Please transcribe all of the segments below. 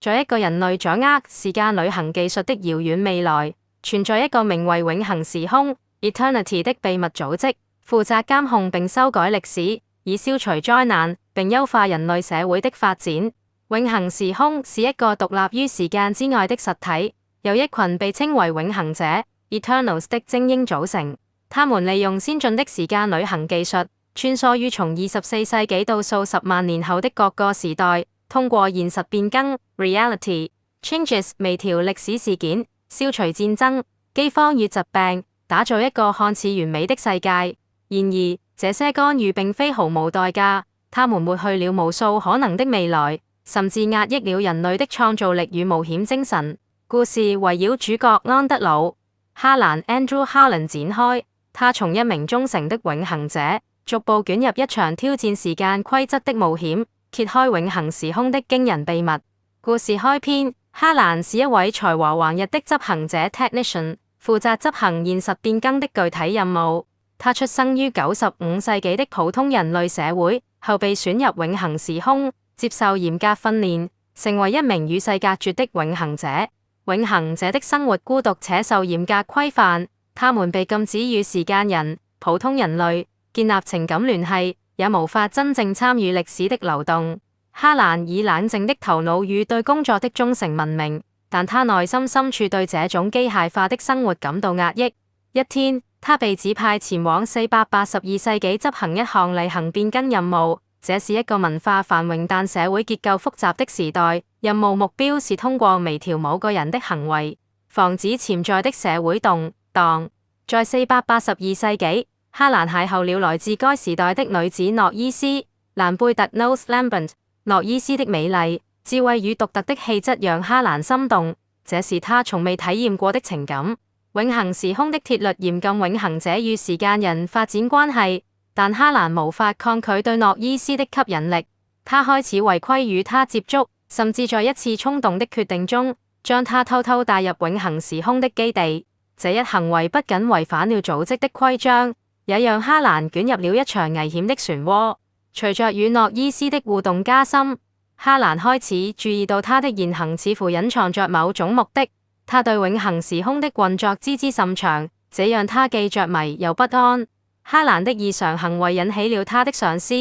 在一個人類掌握時間旅行技術的遙遠未來，存在一個名為永恆時空 Eternity 的秘密組織，負責監控並修改歷史，以消除災難並優化人類社會的發展。永恆時空是一個獨立於時間之外的實體，由一群被稱為永恆者 Eternals 的精英組成。他們利用先進的時間旅行技術，穿梭於從24世紀到數十萬年後的各個時代，通過現實變更 Reality Changes 微調歷史事件，消除戰爭、饑荒與疾病，打造一個看似完美的世界。然而，這些干預並非毫無代價，他們抹去了無數可能的未來，甚至壓抑了人類的創造力與冒險精神。故事圍繞主角安德魯·哈蘭 Andrew Harlan 展開，他從一名忠誠的永恆者，逐步捲入一場挑戰時間規則的冒險，揭開永恆時空的驚人秘密。故事開篇，哈蘭是一位才華橫溢的執行者 Technician， 負責執行現實變更的具體任務。他出生於95世紀的普通人類社會，後被選入永恆時空，接受嚴格訓練，成為一名與世隔絕的永恆者。永恆者的生活孤獨且受嚴格規範，他們被禁止與時間人、普通人類建立情感聯繫，也無法真正參與歷史的流動。哈蘭以冷靜的頭腦與對工作的忠誠聞名，但他內心深處對這種機械化的生活感到壓抑。一天，他被指派前往482世紀執行一項例行變更任務，這是一個文化繁榮但社會結構複雜的時代。任務目標是通過微調某個人的行為，防止潛在的社會動盪。在482世紀，哈蘭邂逅了來自該時代的女子諾伊斯·蘭貝特 Nose Lambert。諾伊斯的美麗、智慧與獨特的氣質讓哈蘭心動，這是他從未體驗過的情感。永恆時空的鐵律嚴禁永恆者與時間人發展關係，但哈蘭無法抗拒對諾伊斯的吸引力。他開始違規與他接觸，甚至在一次衝動的決定中，將他偷偷帶入永恆時空的基地。這一行為不僅違反了組織的規章，也讓哈蘭捲入了一場危險的漩渦。隨着與諾伊斯的互動加深，哈蘭開始注意到他的言行似乎隱藏着某種目的。他對永恆時空的運作知之甚詳，這讓他既着迷又不安。哈蘭的異常行為引起了他的上司、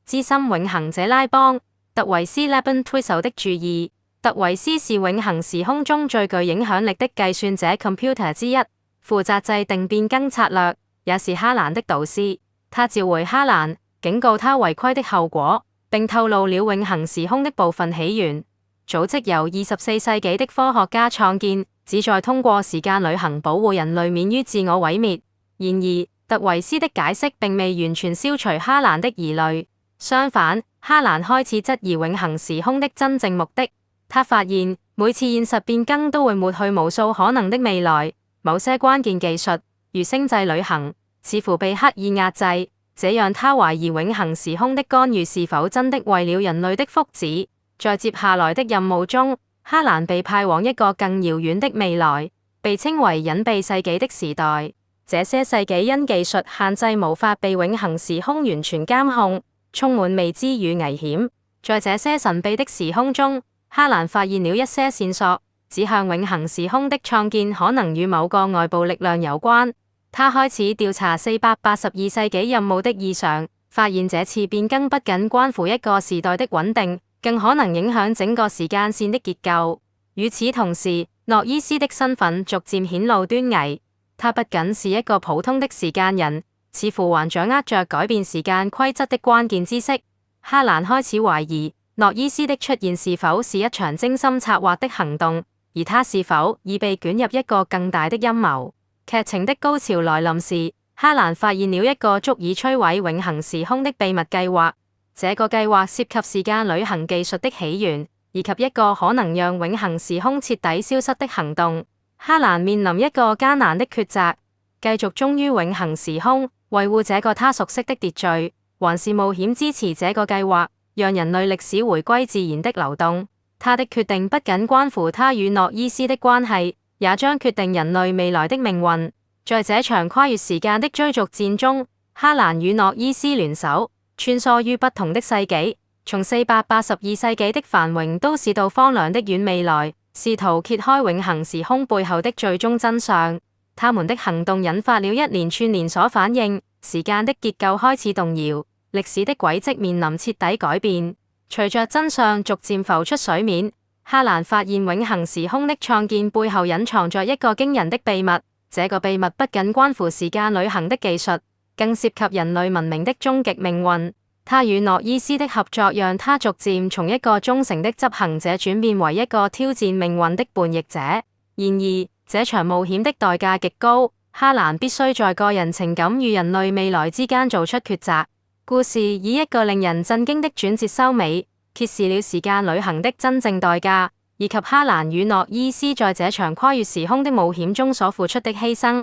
資深永恆者拉邦·特維斯 （Laban Twizel） 的注意。特維斯是永恆時空中最具影響力的計算者 （computer） 之一，負責制定變更策略，也是哈蘭的導師。他召回哈蘭，警告他違規的後果，並透露了永恆時空的部分起源。組織由24世紀的科學家創建，旨在通過時間旅行保護人類免於自我毀滅。然而，特維斯的解釋並未完全消除哈蘭的疑慮，相反，哈蘭開始質疑永恆時空的真正目的。他發現每次現實變更都會抹去無數可能的未來，某些關鍵技術，如星際旅行，似乎被刻意壓制，這讓他懷疑永恆時空的干預是否真的為了人類的福祉。在接下來的任務中，哈蘭被派往一個更遙遠的未來，被稱為隱秘世紀的時代。這些世紀因技術限制無法被永恆時空完全監控，充滿未知與危險。在這些神秘的時空中，哈蘭發現了一些線索，指向永恆時空的創建可能與某個外部力量有關。他開始調查482世紀任務的異常，發現這次變更不僅關乎一個時代的穩定，更可能影響整個時間線的結構。與此同時，諾伊斯的身份逐漸顯露端倪。他不僅是一個普通的時間人，似乎還掌握着改變時間規則的關鍵知識。哈蘭開始懷疑諾伊斯的出現是否是一場精心策劃的行動，而他是否已被捲入一個更大的陰謀。劇情的高潮來臨時，哈蘭發現了一個足以摧毀永恆時空的秘密計劃。這個計劃涉及時間旅行技術的起源，以及一個可能讓永恆時空徹底消失的行動。哈蘭面臨一個艱難的抉擇：繼續忠於永恆時空，維護這個他熟悉的秩序，還是冒險支持這個計劃，讓人類歷史回歸自然的流動。他的決定不僅關乎他與諾伊斯的關係，也將決定人類未來的命運。在這場跨越時間的追逐戰中，哈蘭與諾伊斯聯手，穿梭於不同的世紀，從482世紀的繁榮都市到荒涼的遠未來，試圖揭開永恆時空背後的最終真相。他們的行動引發了一連串連鎖反應，時間的結構開始動搖，歷史的軌跡面臨徹底改變。隨着真相逐漸浮出水面，哈蘭發現永恆時空的創建背後隱藏着一個驚人的秘密。這個秘密不僅關乎時間旅行的技術，更涉及人類文明的終極命運。他與諾伊斯的合作讓他逐漸從一個忠誠的執行者轉變為一個挑戰命運的叛逆者。然而，這場冒險的代價極高，哈蘭必須在個人情感與人類未來之間做出抉擇。故事以一個令人震驚的轉折收尾，揭示了時間旅行的真正代價，以及哈蘭與諾伊斯在這場跨越時空的冒險中所付出的犧牲。